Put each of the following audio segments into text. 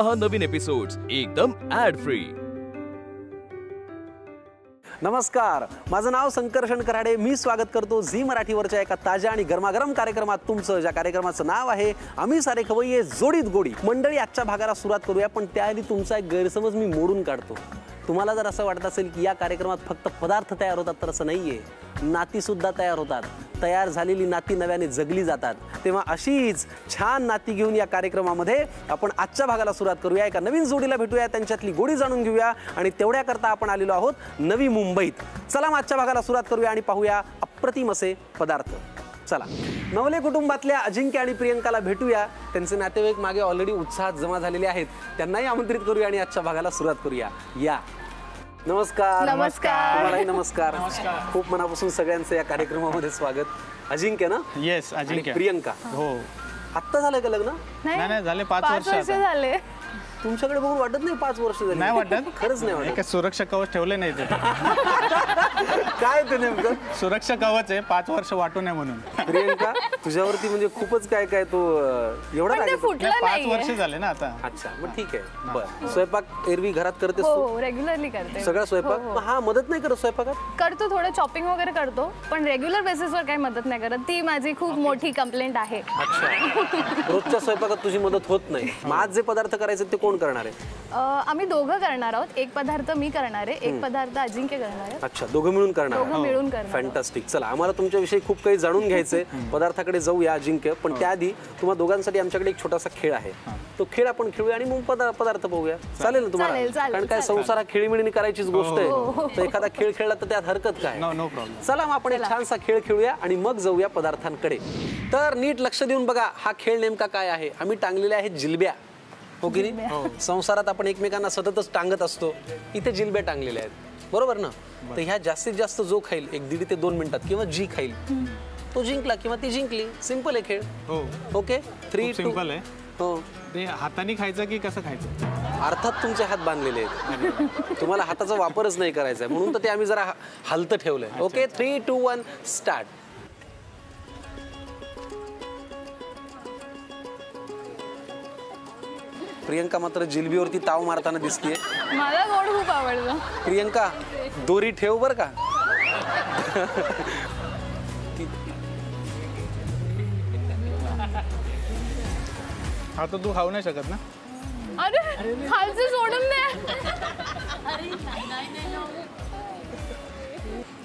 पहा नवीन एपिसोड्स एकदम add free. नमस्कार, माझं नाव संकर्षण कराडे। मी स्वागत करतो झी मराठीवरच्या एका ताज्या आणि गरमागरम कार्यक्रमात तुमचं, ज्या कार्यक्रमाचं नाव आहे आम्ही सारे खवय्ये जोडीत गोडी। मंडळी, आजच्या भागाला सुरुवात करूया, पण त्याआधी तुमचा एक गैरसमज मी मोडून काढतो। तुम्हाला जर असं वाटत असेल की या कार्यक्रमात फक्त पदार्थ तयार होतात, तर असं नाहीये, नाती सुद्धा तयार होतात। तयार झालेली नाती नव्याने जगली जातात। तेव्हा अशीच छान नाती घेऊन या कार्यक्रमामध्ये आपण आजच्या भागाला सुरुवात करूया। एका नवीन जोडीला भेटूया, त्यांच्यातली गोडी जाणून घेऊया, आणि तेवढ्याकरता आपण आलेलो आहोत नवी मुंबईत। चला मग आजच्या भागाला सुरुवात करूया आणि पाहूया अप्रतिम असे पदार्थ। चला, नवले कुटुंबातल्या अजिंक्य आणि प्रियंकाला भेटूया। त्यांचे नातेवाईक मागे ऑलरेडी उत्साहात जमा झालेले आहेत, त्यांनाही आमंत्रित करूया आणि आजच्या भागाला सुरुवात करूया। या, नमस्कार। नमस्कार। तुम्हालाही नमस्कार। खूप मनापासून सगळ्यांचं या कार्यक्रमामध्ये स्वागत। अजिंक्य ना? येस, अजिंक्य। प्रियंका, हो। आत्ता झालं का लग्न? नाही झाले 5 वर्ष झाले। तुमच्याकडे बघून वाटत नाही 5 वर्ष झाली? नाही वाटत, खरंच नाही वाटत। काय सुरक्षा कवच ठेवले नाही ते? काय ते नेमकं? सुरक्षा कवच आहे, 5 वर्ष वाटू नये म्हणून। प्रियंका, तुझ्यावरती म्हणजे खूपच काय काय तो एवढा लागेल? 5 वर्ष झाले ना आता। अच्छा, मग ठीक आहे। बरं, स्वयंपाक एरवी घरात करतेस तू? हो, रेग्युलरली करते सगळा स्वयंपाक? हा, मदत नाही करत स्वयंपाकात? करतो, थोडं चॉपिंग वगैरे करतो, पण रेग्युलर बेसिसवर काही मदत नाही करत। ती माझी खूप मोठी कंप्लेंट आहे। अच्छा, रोजच्या स्वयंपाकात तुझी मदत होत नाही। मग आज जे पदार्थ करायचे ते कोण करणार आहे? आम्ही दोघं करणार आहोत। एक पदार्थ मी करणार आहे, एक पदार्थ अजिंक्य करणार आहे। अच्छा, दोघं मिळून करणार? दोघं मिळून करणार। फॅन्टास्टिक। चला, आम्हाला तुमच्याविषयी खूप काही जाणून घ्यायचंय। पदार्थाकडे जाऊया अजिंक्य, पण त्याआधी तुम्हा दोघांसाठी आमच्याकडे एक छोटासा खेळ आहे। तो खेळ आपण खेळूया आणि मग पदार्थ पाहूया। चालेल ना तुम्हाला? कारण काय, संसारात खेळीमिळीने करायचीच गोष्ट आहे, तर एखादा खेळ खेळला तर त्यात हरकत काय? No problem. चला, मग आपण एक छानसा खेळ खेळूया आणि मग जाऊया पदार्थांकडे। तर नीट लक्ष देऊन बघा, हा खेळ नेमका काय आहे। आम्ही टांगलेल्या आहेत जिलब्या, हो की नाही? संसारात आपण एकमेकांना सततच टांगत असतो, इथे जिलब्या टांगलेल्या आहेत, बरोबर ना? तर ह्या जास्तीत जास्त जो खाईल 1-1.5 ते 2 मिनिटात, किंवा जी खाईल तो जिंकला किंवा ती जिंकली। सिंपल आहे खेळ। हो, ओके, 3 सिंपल आहे। हो, ते हाताने खायचं की कसं खायचं? अर्थात तुमचे हात बांधलेले आहेत, तुम्हाला हाताचा वापरच नाही करायचा आहे, म्हणून तर ते आम्ही जरा हलतं ठेवलंय। Okay, 3, 2, 1 start. प्रियंका मात्र जिलबीवरती ताव मारताना दिसतीये। मला गोड खूप आवडतं। प्रियंका, दोरी ठेव बर का। हा, तर तू खाऊ नाही शकत ना? अरे, खालचं सोडून दे।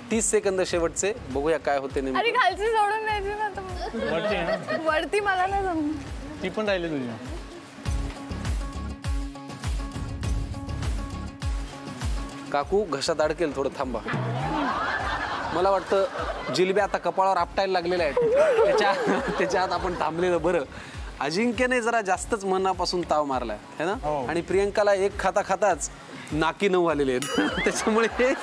30 सेकंद शेवटचे, बघूया काय होते नेमकं। अरे, खालची सोडून द्यायची ना, वरती मला नाही जमत। ती पण राहिली तुझी। काकू, घशात अडकेल, थोडं थांबा। मला वाटतं जिलब्या आता कपाळावर आपटायला लागलेल्या आहेत, त्याच्यात आपण थांबलेलं बरं। अजिंक्यने जरा जास्तच मनापासून ताव मारलाय है ना? आणि प्रियंकाला एक खाता खाताच नाकी 9 आलेले आहेत। त्याच्यामुळे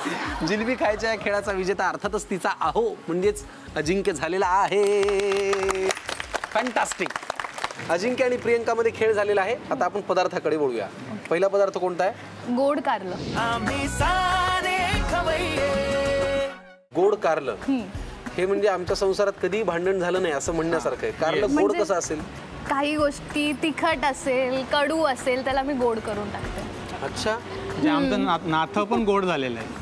जिलबी खायच्या या खेळाचा विजेता अर्थातच तिचा आहो म्हणजेच अजिंक्य झालेला आहे। फॅन्टास्टिक। अजिंक्य आणि प्रियंकामध्ये खेळ झालेला आहे। आता आपण पदार्थाकडे वळूया। पहिला पदार्थ कोणता आहे? गोड कारलं। गोड कारलं हे म्हणजे आमच्या संसारात कधीही भांडण झालं नाही असं म्हणण्यासारखं आहे। कारलं गोड कसं असेल? काही गोष्टी तिखट असेल, कडू असेल, त्याला मी गोड करून टाकते। अच्छा, म्हणजे आमचं नातं पण गोड झालेलं आहे।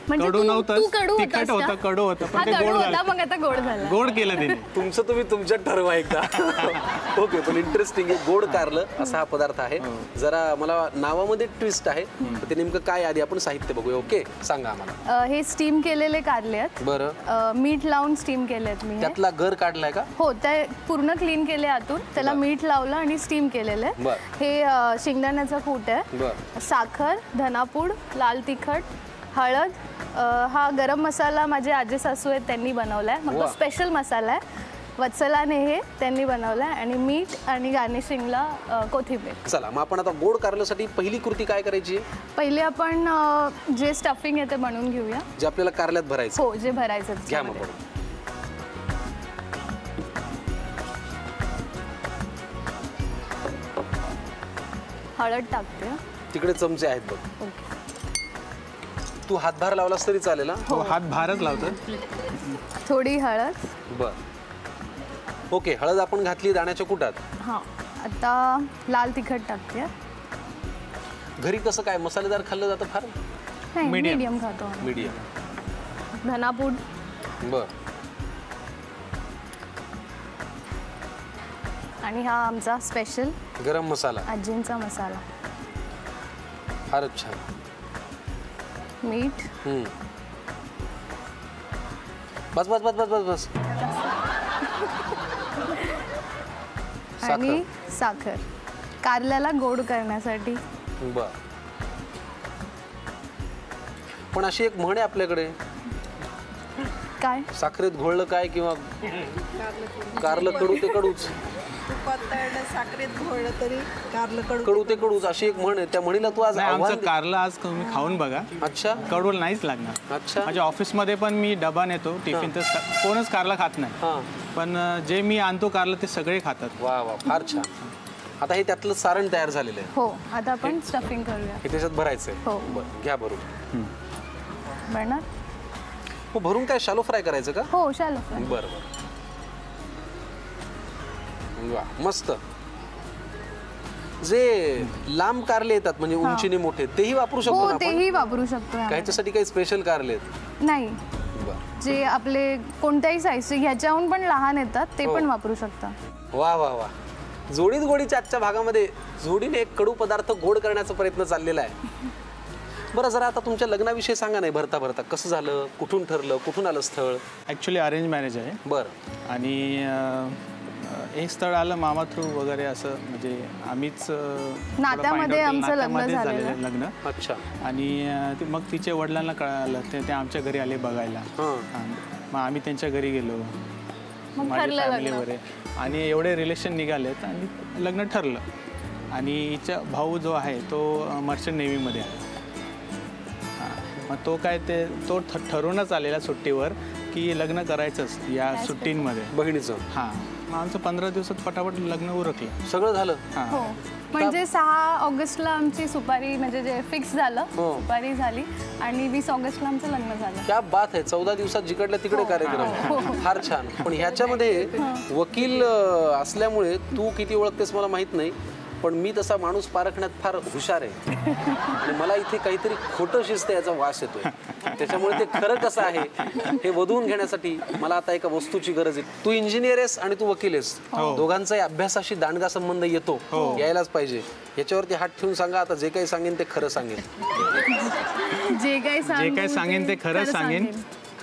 म्हणजे कडू नव्हतं, तू कडू तिखट होतास होतं, का? कडू होतं, पण हा, ते कडू गोड होता, झालं। मग आता गोड झालं। गोड केलं तिने। तुमचं तुम्ही तुमच्यात ठरवा एकदा। ओके, पण इंटरेस्टिंग आहे। गोड कारलं असा हा पदार्थ आहे। जरा मला नावामध्ये ट्विस्ट आहे, ते नेमकं काय आधी आपण साहित्य बघूया। ओके, सांगा आम्हाला। हे स्टीम केलेले कारले आहेत। बरं, मीठ लावून स्टीम केले आहेत मी। त्यातला गर काढलाय का? हो, ते पूर्ण क्लीन केले आतून, त्याला मीठ लावलं आणि स्टीम केलेलं आहे। हे शेंगदाण्याचा कूट आहे, साखर, धनापूड, लाल तिखट, हळद, हा गरम मसाला माझे आजी सासू आहेत त्यांनी बनवलाय, मग तो स्पेशल मसाला आहे। वत्सलाने हे त्यांनी बनवलाय, आणि मीठ आणि गार्निशिंगला कोथिंबीर। चला, मग आपण आता गोड कारल्यासाठी पहिली कृती काय करायची? पहिले आपण जे स्टफिंग आहे ते बनवून घेऊया, जे आपल्याला कारल्यात भरायचं। हो, जे भरायचं। घ्या मग। हळद टाकते। तिकडे चमचे आहेत बघ। ओके, तू हातभार लावलास तरी चालेल ना? हो, हात भारच लावतो। थोडी हळद। बर, ओके, हळद आपण घातली दाण्याच्या कुटात। हां, आता लाल तिखट टाकते। घरी कसं काय मसालेदार खाल्लं जातं फार? नाही, Medium. मीडियम खातो आम्ही. मीडियम. धनापूड, बर. आणि हा आमचा स्पेशल गरम मसाला आजींचा मसाला. फारच छान. मीठ, बस बस बस बस बस बस. आणि साखर कारल्याला गोड करण्यासाठी. बर. पण अशी एक म्हण आहे आपल्याकडे, काय? साखरेत घोळलं काय किंवा कारलं कडू ते कडूच. तुपात तळलं साखरेत घोळलं तरी कारलं कडू ते कडूच अशी एक म्हण आहे. त्या म्हणीला तू आज नाही, आव्हान आमचं कारलं आज तुम्ही खाऊन बघा, अच्छा कडवल नाहीच लागणार. अच्छा. माझ्या ऑफिसमध्ये पण मी डबा नेतो टिफिन, तर कोणच कारलं खात नाही. हां. पण जे मी आणतो कारलं ते सगळे खातात. वा वा फार छान. आता हे त्यातलं सारण तयार झालेलं आहे. हो, आता आपण स्टफिंग करूया. हे त्याच्यात भरायचं आहे. हो. बरं, घ्या भरून. बरणार? मग भरून काय शालो फ्राय करायचं का? हो, शालो फ्राय. बरं बरं. वा मस्त. जे लांब कारले येतात म्हणजे उंचीने मोठे तेही वापरू शकतो हो, ना आपण? तेही वापरू शकतो काय यामध्ये. ह्याच्यासाठी काही स्पेशल कारले आहेत? नाही, बरं. जे आपले कोणत्याही साईजचे ह्याच्याहून पण लहान येतात ते हो. पण वापरू शकता. वा वा वा. जोडीत गोडीच्या आजच्या भागामध्ये जोडीने एक कडू पदार्थ गोड करण्याचा प्रयत्न चाललेला आहे. बरं, जरा आता तुमच्या लग्नाविषयी सांगा. नाही भरता भरता कसं झालं, कुठून ठरलं, कुठून आलं स्थळ? ॲक्च्युली अरेंज मॅरेज आहे. बरं. आणि एक स्थळ आलं मामा थ्रू वगैरे, असं म्हणजे आम्हीच नात्यामध्ये आमचं लग्न नात्यामध्ये झालेलं. झालेलं लग्न. अच्छा. आणि मग तिच्या वडिलांना कळालं, ते आमच्या घरी आले बघायला. हां. मग आम्ही त्यांच्या घरी गेलो, मग माझी ठरलं फॅमिली लग्न. वगैरे, आणि एवढे रिलेशन निघालेत आणि लग्न ठरलं. आणि हिचा भाऊ जो आहे तो मर्चंट नेव्हीमध्ये आहे. मग तो काय तो ठरूनच आलेला सुट्टीवर की लग्न करायचंच या सुट्टींमध्ये. बहिणीचं हां, मग आमचं 15 दिवसात पटापट लग्न उरकलं. सगळं झालं. हां. हो, म्हणजे 6 ऑगस्टला आमची सुपारी म्हणजे जे फिक्स झालं, हो. सुपारी झाली आणि 20 ऑगस्टला आमचं लग्न झालं. क्या बात आहे. 14 दिवसात जिकडल्या तिकडे कार्यक्रम. फार छान. पण ह्याच्यामध्ये वकील असल्यामुळे तू किती ओळखतेस मला माहित नाही, पण मी तसा माणूस पारखण्यात फार हुशार आहे. आणि मला इथे काहीतरी खोटं शिजतं याचा वास येतोय. त्याच्यामुळे ते खरं कसं आहे हे वधवून घेण्यासाठी मला आता एका वस्तूची गरज आहे. तू इंजिनियर आहेस आणि तू वकील आहेस. दोघांचाही अभ्यासाशी दांडगा संबंध येतो, यायलाच पाहिजे. याच्यावरती हात ठेवून सांगा, आता जे काही सांगेन ते खरं सांगेन. जे काही सांगेन ते खरं सांगेन.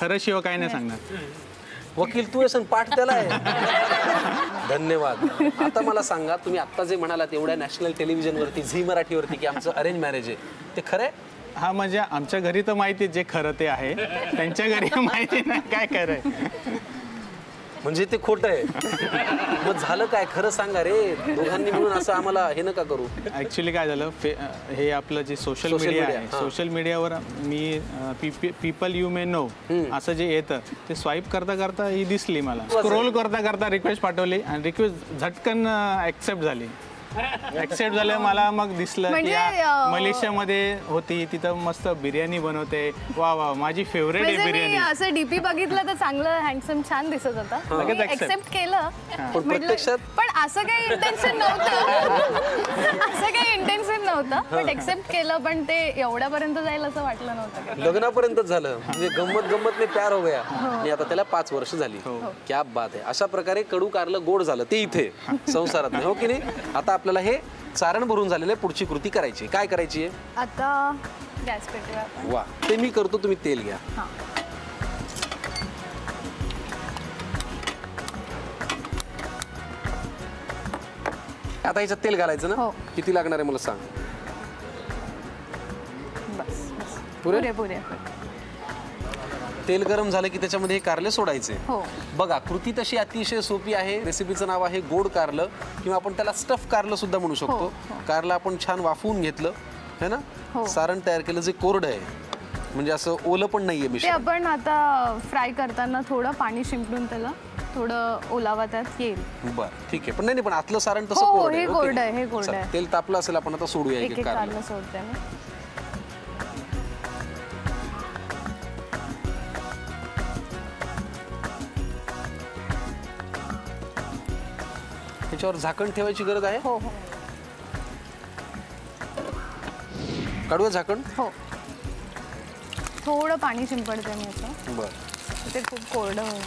खरं शिवाय काय नाही सांगणार. वकील तू आहेस आणि पाठ त्याला आहे. धन्यवाद. आता मला सांगा, तुम्ही आत्ता जे म्हणालात एवढ्या नॅशनल टेलिव्हिजनवरती, झी मराठीवरती की आमचं अरेंज मॅरेज आहे, ते खरं आहे? हा, म्हणजे आमच्या घरी तर माहिती आहे जे खरं ते आहे, त्यांच्या घरी माहिती नाही काय खरं आहे. म्हणजे ते खोटं आहे. मग झालं काय, खरं सांगा रे. दोघांनी मिळून असं आम्हाला हे नका करू. ॲक्च्युली काय झालं, हे आपलं जे सोशल मीडिया आहे, सोशल मीडियावर मी पीपल यू मे नो असं जे येतं ते स्वाईप करता करता ही दिसली मला. स्क्रोल करता करता रिक्वेस्ट पाठवली आणि रिक्वेस्ट झटकन ॲक्सेप्ट झाली. ॲक्सेप्ट झालं. मला मग दिसलं की म्हणजे, मलेशियामध्ये होती, तिथं मस्त बिर्याणी बनवते. वा वा, माझी फेवरेट आहे म्हणजे बिर्याणी. मी असं डीपी बघितलं तर चांगलं हँडसम छान दिसत होता. लगेच accept. एक्सेप्ट केलं. पण प्रत्यक्षात पण असं काही इंटेन्शन नव्हतं. असं काही इंटेन्शन नव्हतं, पण एक्सेप्ट केलं. पण ते एवढ्यापर्यंत जाईल असं वाटलं नव्हतं. लग्नापर्यंतच झालं. म्हणजे गंमत गंमत ने प्यार हो गया. आणि आता त्याला 5 वर्ष झाली. क्या बात आहे. अशा प्रकारे कडू कारलं गोड झालं, ते इथे संसारात नाही, हो की नाही? आता आपल्याला हे सारण भरून झालेलं आहे. पुढची कृती करायची. काय करायची आहे? आता गॅस पेटवूया आपण. वा, ते मी करतो, तुम्ही तेल घ्या. हां. आता ह्याच्यात तेल घालायचं ना? हो. किती लागणार आहे मला सांग. बस बस. पुरे? पुरे. तेल गरम झालं की त्याच्यामध्ये हे कारले सोडायचे. हो. बघा, कृती तशी अतिशय सोपी आहे. रेसिपीचं नाव आहे गोड कारलं, किंवा आपण त्याला स्टफ कारलं सुद्धा म्हणू शकतो. कारलं आपण छान वाफवून घेतलं है ना, सारण तयार केलं जे कोरडं आहे, म्हणजे असं ओलं पण नाहीये ते मिश्रण. आपण आता फ्राय करताना थोडं पाणी शिंपडून त्याला थोडं ओलावा त्यात येईल. बरं, ठीक आहे. पण नाही, पण आतलं सारण तसं हो, कोरडं हे आहे. कोरडं ओके. आहे, हे कोरडं चला, आहे. तेल तापलं असेल, आपण आता सोडूया एक एक एक कारलं. कारलं सोडते मी. त्याच्यावर झाकण ठेवायची गरज आहे. हो हो. काढूया झाकण. हो, थोडं पाणी शिंपडते मी याचं. बरं. ते खूप कोरडं होईल.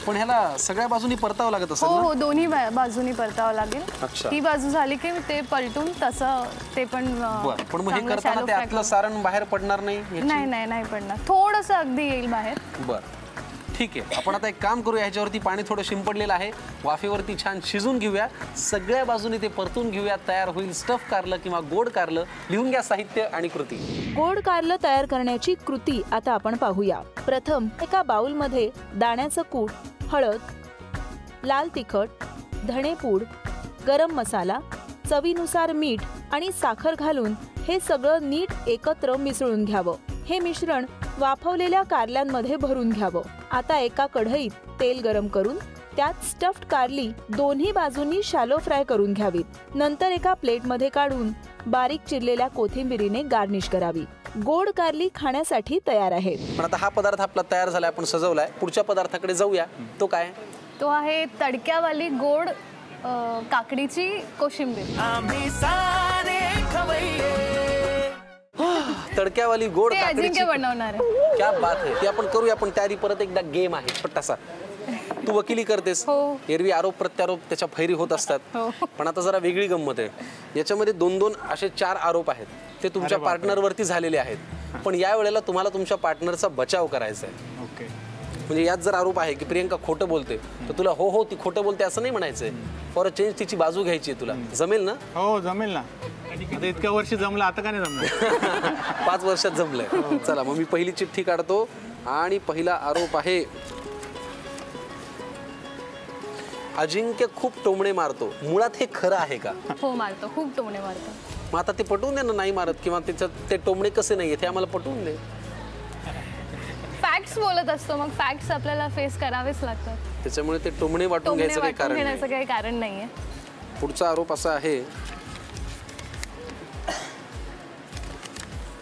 पण ह्याला सगळ्या बाजूनी परतावं लागत असेल हो ना? हो, दोन्ही बाजूनी परतावं लागेल. अच्छा. ती बाजू झाली की ते पलटून तसं ते पण बरं. पण मग हे चांगलं करताना shallow ते fry आतलं करू. सारण बाहेर पडणार नाही याची? नाही नाही नाही पडणार, थोडंसं अगदी येईल बाहेर. बरं, ठीक आहे. आपण आता एक काम करूया, ह्याच्यावरती पाणी थोडं शिंपडलेलं आहे, वाफेवरती छान शिजून घेऊया, सगळ्या बाजूने ते परतून घेऊया. तयार होईल स्टफ कारलं किंवा गोड कारलं. लिहून घ्या साहित्य आणि कृती. गोड कारलं तयार करण्याची कृती आता आपण पाहूया. प्रथम एका बाउलमध्ये दाण्याचं कूट, हळद, लाल तिखट, धणेपूड, गरम मसाला, चवीनुसार मीठ आणि साखर घालून हे सगळं नीट एकत्र मिसळून घ्यावं. हे मिश्रण वाफवलेल्या कारल्यांमध्ये भरून घ्यावं. आता एका कढईत तेल गरम करून त्यात स्टफ्ड कारली दोन्ही बाजूंनी शॅलो फ्राय करून घ्यावीत. नंतर एका प्लेटमध्ये काढून बारीक चिरलेल्या कोथिंबिरीने गार्निश करावी. गोड कारली खाण्यासाठी तयार आहेत. पण आता हा पदार्थ आपला तयार झालाय, आपण सजवलाय. पुढच्या पदार्थाकडे जाऊया. तो काय? तो आहे तडक्यावाली गोड काकडीची कोशिंबीर. तडक्यावाली गोड ते काकडीची. अजिंक्य बनवणार आहे. क्या बात आहे. ते आपण करूया. पण त्याआधी परत एकदा गेम आहे छोटासा. तू वकिली करतेस, हो. एरवी आरोप प्रत्यारोप त्याच्या फैरी होत असतात. हो. पण आता जरा वेगळी गंमत आहे. याच्यामध्ये 2-2 असे 4 आरोप आहेत. ते तुमच्या पार्टनरवरती झालेले आहेत. पण या वेळेला तुम्हाला तुमच्या पार्टनरचा बचाव करायचा आहे. ओके. म्हणजे यात जर आरोप आहे की प्रियंका खोटं बोलते, तर तुला हो हो ती खोटं बोलते असं नाही म्हणायचंय. फॉर अ चेंज तिची बाजू घ्यायची आहे तुला. जमेल ना? हो जमेल ना. आता इतक्या वर्षी जमलं, आता का नाही जमलं? 5 वर्षात जमलंय. चला मग मी पहिली चिठ्ठी काढतो आणि पहिला आरोप आहे, अजिंक्य खूप टोमणे मारतो. मुळात हे खरं आहे का? हो, मारतो, खूप टोमणे मारतो. मग आता ते पटवून दे ना, नाही मारत किंवा त्याच्यात ते टोमणे कसे नाहीये ते आम्हाला पटवून दे. फॅक्ट्स बोलत असतो, मग फॅक्ट्स आपल्याला फेस करावेच लागतात. त्याच्यामुळे ते टोमणे वाटून टोमणे घ्यायचं काही वाटून कारण घेण्याचं नाही. काही कारण नाहीये. पुढचा आरोप असा आहे,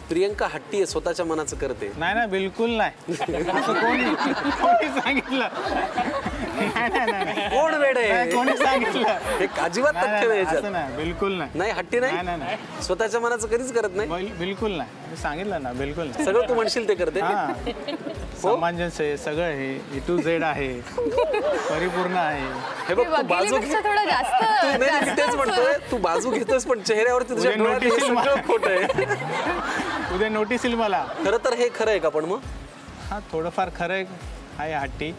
प्रियंका हट्टी आहे, स्वतःच्या मनाचं करते. नाही ना, बिलकुल नाही. असं कोणी सांगितलं? कोण वेड आहे? कोणी सांगितलं? हे अजिबात तथ्य नाही याच्यात. असं नाही, बिलकुल नाही. नाही, हट्टी नाही, नाही, नाही. स्वतःच्या मनाचं कधीच करत नाही. बिलकुल नाही. मी सांगितलं ना, बिलकुल नाही. सगळं तू म्हणशील ते करते. हा, सामंजस्य आहे सगळं. हे A to Z आहे, परिपूर्ण आहे. हे बघ, तू बाजू वकिलीपेक्षा थोडं जास्त तू नाही, मी तेच म्हणतोय, तू बाजू घेतोस पण चेहऱ्यावरती तुझ्या उद्या डोळ्यात notice सगळं येईल खोटं आहे. उद्या नोटीस येईल मला. खरं तर हे खरं आहे का? पण मग हा, थोडंफार खरं आहे हट्टी,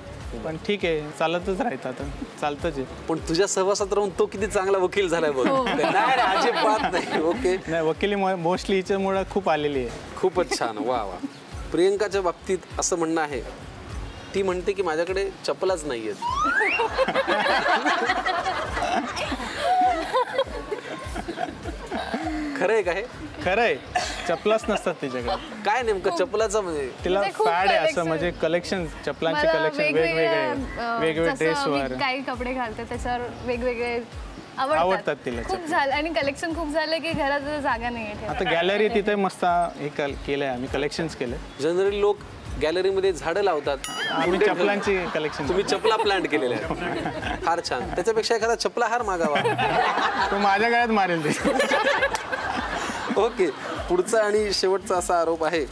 पण ठीक आहे, चालतच राहतं. आता चालतंच आहे. पण तुझ्या सहवासात राहून तो किती चांगला वकील झालाय बघ. नाही अजिबात नाही. ओके, नाही, वकिली मोस्टली हिच्यामुळं खूप आलेली आहे. खूपच छान. वा वा. प्रियंकाच्या बाबतीत असं म्हणणं आहे, ती म्हणते की माझ्याकडे चपलाच नाहीयेत. खरं आहे का हे? खरं आहे, चपलाच नसतात तिच्याकडे. काय नेमकं चपलाचं म्हणजे? तिला म्हणजे खूप फॅड आहे असं, collection. म्हणजे कलेक्शन, चपलांचे मला कलेक्शन वेगवेगळे वेगवेगळे जसं मी ड्रेसवर काही कपडे घालते त्याच्यावर वेगवेगळे आवडतात तिला खूप झालं आणि कलेक्शन खूप झालं की घरात जागा नाही. आता गॅलरी तिथे मस्त हे केलंय, आम्ही कलेक्शन्स केले. जनरली लोक गॅलरीमध्ये झाडं लावतात, आम्ही चपलांची कलेक्शन. तुम्ही चपला प्लांट केलेल्या आहेत. फार छान. त्याच्यापेक्षा एखादा चपला हार मागावा. तो माझ्या गळ्यात मारेल ते. ओके, पुढचा आणि शेवटचा असा आरोप आहे,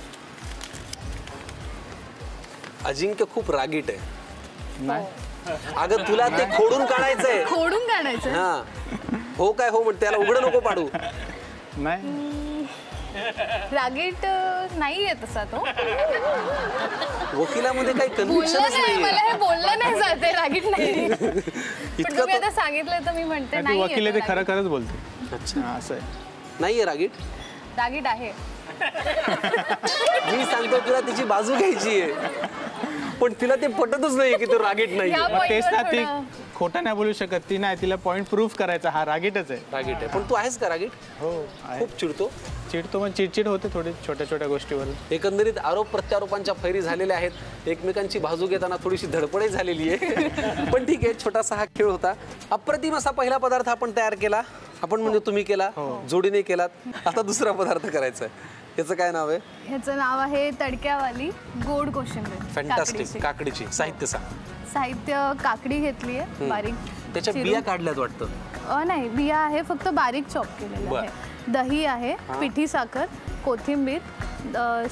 अजिंक्य खूप रागीट आहे. नाही, अगं तुला ते खोडून काढायचंय. खोडून काढायचं. हा, हो काय हो, म्हणते त्याला उघडं नको पाडू. नाही, रागीट नाहीये तसा तो. वकिलामध्ये काही बोललं कन्व्हिक्शनच नाही, मला नाही. हे बोललं नाही जाते रागीट नाही. पण इतकं तुम्ही तो- आता सांगितलं तर मी म्हणते ती नाही. वकील आहे, ते खरं खरंच बोलते. अच्छा, हा, असं आहे. नाहीये रागीट. रागीट आहे. मी सांगतो तुला तिची बाजू घ्यायची आहे, पण तिला ते पटतच नाही की तो रागीट नाही. ह्या मग तेच ना, point ती वर थोडं- खोटं नाही बोलू शकत. ती नाही, तिला पॉईंट प्रूफ करायचा, हा रागीटच आहे. रागीट आहे. पण तू आहेस का रागीट? हो आहे. खूप चिडतो. चिडतो, पण चिडचिड होते थोडी छोट्या छोट्या गोष्टीवर. एकंदरीत आरोप प्रत्यारोपांच्या फैरी झालेल्या आहेत. एकमेकांची बाजू घेताना थोडीशी धडपडही झालेली आहे. पण ठीक आहे, छोटासा हा खेळ होता. अप्रतिम असा पहिला पदार्थ आपण तयार केला. आपण म्हणजे तुम्ही केला, जोडीने केलात. आता दुसरा पदार्थ करायचा आहे. ह्याचं काय नाव आहे? ह्याचं नाव आहे तडक्यावाली गोड कोशिंबीर. फॅन्टास्टिक. काकडीची साहित्य सांग. साहित्य काकडी घेतली आहे बारीक त्याच्या चिरून. बिया काढल्यात वाटतं. नाही, बिया आहे, फक्त बारीक चॉप केलेलं आहे. दही आहे, पिठी साखर, कोथिंबीर,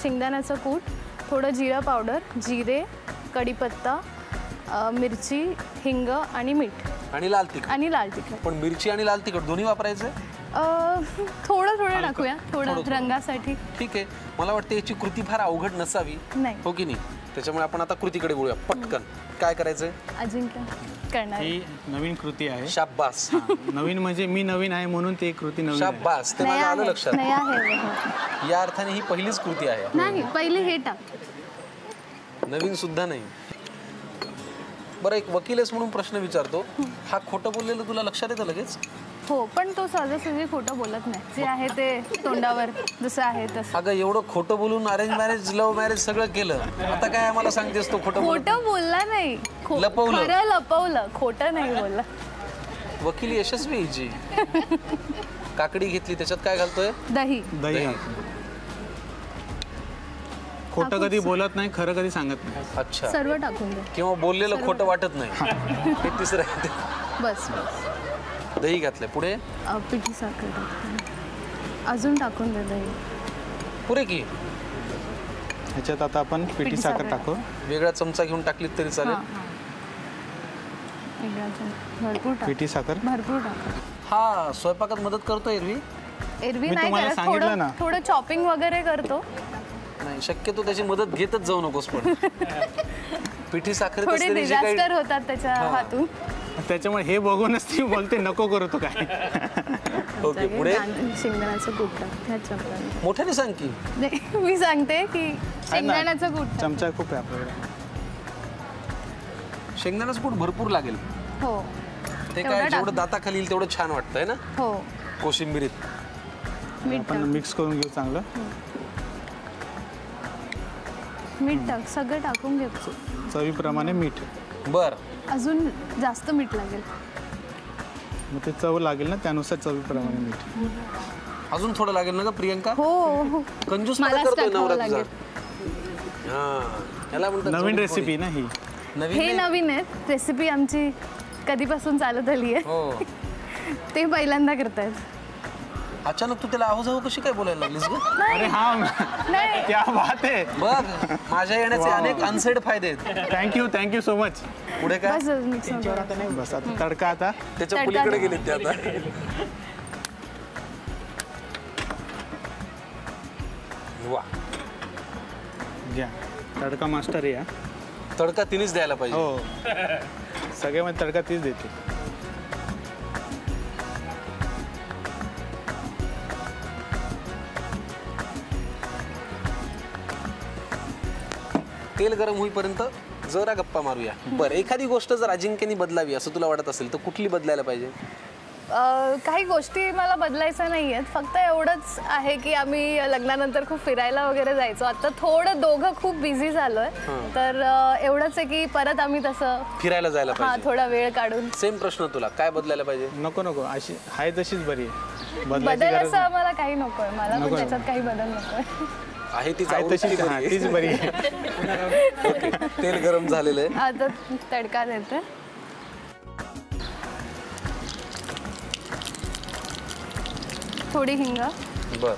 शेंगदाण्याचं कूट, थोडं जिरा पावडर, जिरे, कढीपत्ता, मिरची, हिंग आणि मीठ आणि लाल तिखट. आणि लाल तिखट. पण मिरची आणि लाल तिखट दोन्ही वापरायचं? थोडं थोडं टाकूया, थोडं रंगासाठी. ठीक आहे. मला वाटतं याची कृती फार अवघड नसावी, नाही. हो की नाही? त्याच्यामुळे आपण आता कृतीकडे बोलूया पटकन. काय करायचंय? अजिंक्य करणार. ही नवीन कृती आहे. शाब्बास. नवीन म्हणजे मी नवीन आहे म्हणून ती कृती नवीन आहे. शाब्बास. ते माझ्या आलं लक्षात. नाही आहे. या अर्थाने ही पहिलीच कृती आहे. नाही, पहिले हे टाक. नवीन सुद्धा नाही. बरं, एक वकीलच म्हणून प्रश्न विचारतो. हा खोटं बोललेलं तुला लक्षात येतं लगेच? हो, पण तो सहजासहजी खोटं बोलत नाही. जे आहे ते तोंडावर जसं आहे तसं. अगं, एवढं खोटं बोलून अरेंज मॅरेज, लव्ह मॅरेज सगळं केलं, आता काय आम्हाला सांगतेस तो खोटं बोलत? खोटं बोलला नाही, लपवलं. खरं लपवलं, खोटं नाही बोललं. वकील यशस्वी आहे जी. काकडी घेतली, त्याच्यात काय घालतोय? दही. दही खोटं कधी बोलत नाही, खरं कधी सांगत नाही. अच्छा. सर्व टाकून दे. किंवा बोललेलं खोटं वाटत नाही. हे तिसरं आहे ते. बस बस. दही घातलंय. पुढे पिठी साखर टाकून अजून टाकून दे दही. पुरे की ह्याच्यात आता आपण पिठी साखर टाकू. वेगळा चमचा घेऊन टाकलीत तरी चालेल. भरपूर टाक. पिठी साखर भरपूर टाक. हा स्वयंपाकात मदत करतो एरवी? एरवी मी नाही तुम्हाला करत, सांगितलं ना. थोडं चॉपिंग वगैरे करतो. नाही, शक्यतो त्याची मदत घेतच जाऊ नकोस. पण पिठी साखर थोडे डिझास्टर होतात त्याच्या हातून. त्याच्यामुळे हे बघूनच ती बोलते नको करू तू काय. ओके. पुढे शेंगदाण्याचं कूट टाक त्या चमच्याने. मोठ्याने सांग की. नाही, मी सांगते की शेंगदाण्याचं कूट टाक. चमचा खूप आहे आपल्याकडे. शेंगदाण्याचं कूट भरपूर लागेल. हो. ते काय जेवढं दाताखाली येईल तेवढं छान वाटतंय ना हो. कोशिंबिरीत. मीठ आपण मिक्स करून घेऊ चांगलं. मीठ टाक, सगळं टाकून घे. चवीप्रमाणे मीठ. बर. अजून जास्त मीठ लागेल. मग ते चव लागेल ना, त्यानुसार चवीप्रमाणे मीठ. अजून थोडं लागेल ना ग प्रियंका? हो. कंजूस मलाच करतोय टाकावं नवरा लागेल. तुझा. हा, याला म्हणतात नवीन जोडी रेसिपी ना ही. नवीन हे नाही. नवीन आहे. रेसिपी आमची कधीपासून चालत आली आहे. हो. ते पहिल्यांदा करतायत. अचानक तू त्याला आहो जाऊ कशी काय बोलायला लागलीस ग? अरे हा, नाही, क्या बात आहे. बघ, माझ्या येण्याचे अनेक अनसेड फायदे आहेत. Thank you so much. पुढे काय? बस मिक्स बस आता तडका आता त्याच्या तडका पलीकडे द्या. गेले ते आता. वा, घ्या. तडका मास्टर या. तडका तिनेच द्यायला पाहिजे. हो, सगळ्यामध्ये तडका तीच देते. तेल गरम होईपर्यंत जरा गप्पा मारूया. बरं, एखादी गोष्ट जर अजिंक्यनी बदलावी असं तुला वाटत असेल तर कुठली बदलायला पाहिजे? काही गोष्टी मला बदलायच्या नाही आहेत. फक्त एवढंच आहे की आम्ही लग्नानंतर खूप फिरायला वगैरे जायचो. आता थोडं दोघं खूप बिझी झालोय. तर एवढंच आहे की परत आम्ही तसं फिरायला जायला हा पाहिजे. थोडा वेळ काढून. सेम प्रश्न तुला, काय बदलायला पाहिजे? नको अशी आहे तशीच बरी आहे. बदल गरज असं आम्हाला काही नकोय. मला पण नकोय. त्याच्यात काही बदल नकोय. आहे तीच आहे आवडती तशीच, बरी हा, आहे. तीच बरी आहे. ओके, तेल गरम झालेलं आहे. आता तडका देते. थोडी हिंग. बर,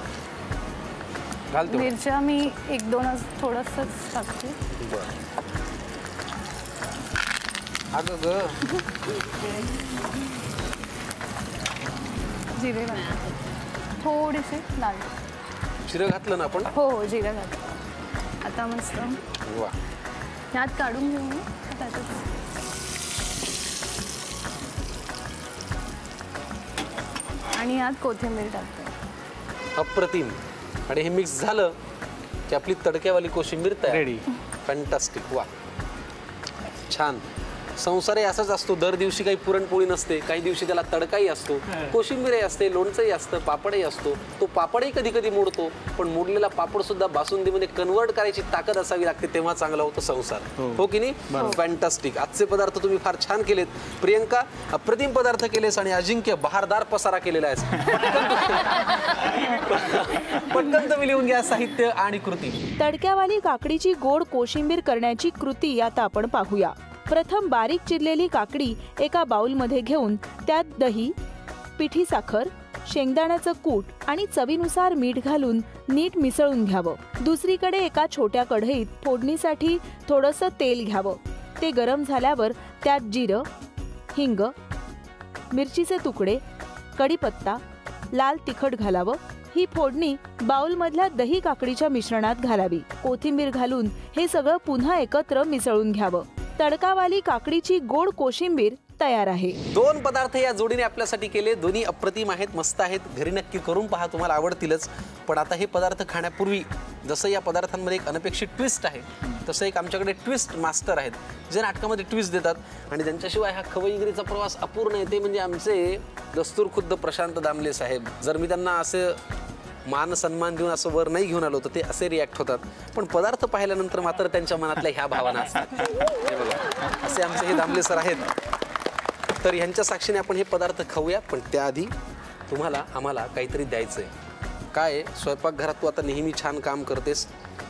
घालतो. मिरच्या मी 1-2 थोडंसंच टाकते. बर. अगं ग, जिरे घालते. थोडीशी लाल. जिरं घातलं ना आपण? हो हो, जिरं घातलं. आता मस्त वा, ह्यात काढून घेऊ मी. त्यातच आणि ह्यात कोथिंबीर टाकते. अप्रतिम. आणि हे मिक्स झालं की आपली तडक्यावाली कोशिंबीर तयार. रेडी. फॅन्टास्टिक. वा, छान. संसारही असाच असतो, दर दिवशी काही पुरणपोळी नसते, काही दिवशी त्याला तडकाही असतो, कोशिंबीरही असते, लोणचंही असतं, पापडही असतो. तो पापडही कधी कधी मोडतो, पण मोडलेला पापड सुद्धा बासुंदीमध्ये कन्वर्ट करायची ताकद असावी लागते, तेव्हा चांगला होतो संसार. हो की नाही? फॅन्टास्टिक. आजचे पदार्थ तुम्ही फार छान केलेत. प्रियंका, अप्रतिम पदार्थ केलेस आणि अजिंक्य बहारदार पसारा केलेला आहेस. पटकन तुम्ही लिहून घ्या साहित्य आणि कृती. तडक्यावाली काकडीची गोड कोशिंबीर करण्याची कृती आता आपण पाहूया. प्रथम बारीक चिरलेली काकडी एका बाउलमध्ये घेऊन त्यात दही, पिठी साखर, शेंगदाण्याचं कूट आणि चवीनुसार मीठ घालून नीट मिसळून घ्यावं. दुसरीकडे एका छोट्या कढईत फोडणीसाठी थोडंसं तेल घ्यावं. ते गरम झाल्यावर त्यात जिरं, हिंग, मिरचीचे तुकडे, कढीपत्ता, लाल तिखट घालावं. ही फोडणी बाउलमधल्या दही काकडीच्या मिश्रणात घालावी. कोथिंबीर घालून हे सगळं पुन्हा एकत्र मिसळून घ्यावं. तडकावाली काकडीची गोड कोशिंबीर तयार आहे. 2 पदार्थ या जोडीने आपल्यासाठी केले. दोन्ही अप्रतिम आहेत, मस्त आहेत. घरी नक्की करून पहा, तुम्हाला आवडतीलच. पण आता हे पदार्थ खाण्यापूर्वी जसं या पदार्थांमध्ये एक अनपेक्षित ट्विस्ट आहे, तसं एक आमच्याकडे ट्विस्ट मास्टर आहेत, जे नाटकामध्ये ट्विस्ट देतात आणि त्यांच्याशिवाय हा खवईगिरीचा प्रवास अपूर्ण आहे. ते म्हणजे आमचे दस्तूर खुद्द प्रशांत दामले साहेब. जर मी त्यांना असं मान सन्मान देऊन असं वर नाही घेऊन आलो तर ते असे रिॲक्ट होतात, पण पदार्थ पाहिल्यानंतर मात्र त्यांच्या मनातल्या ह्या भावना असतात. हे बघा, असे आमचे हे दामले सर आहेत. तर ह्यांच्या साक्षीने आपण हे पदार्थ खाऊया, पण त्याआधी तुम्हाला आम्हाला काहीतरी द्यायचं आहे. काय, स्वयंपाकघरात तू आता नेहमी छान काम करतेस,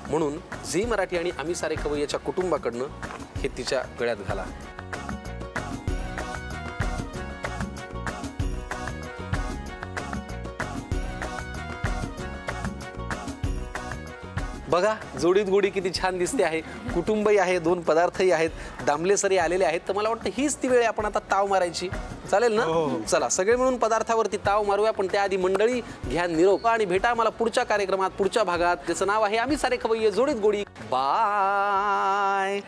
म्हणून झी मराठी आणि आम्ही सारे खवय्याच्या कुटुंबाकडनं हे तिच्या गळ्यात घाला. बघा, जोडीत गोडी किती छान दिसते आहे. कुटुंबही आहे, 2 पदार्थही आहेत, दामले सरी आलेले आहेत. तर मला वाटतं हीच ती वेळ आहे आपण आता ताव मारायची. चालेल ना? चला सगळे मिळून पदार्थावरती ताव मारूया. पण त्याआधी मंडळी घ्या निरोप आणि भेटा मला पुढच्या कार्यक्रमात, पुढच्या भागात. त्याचं नाव आहे आम्ही सारे खवय्ये जोडीत गोडी. बाय.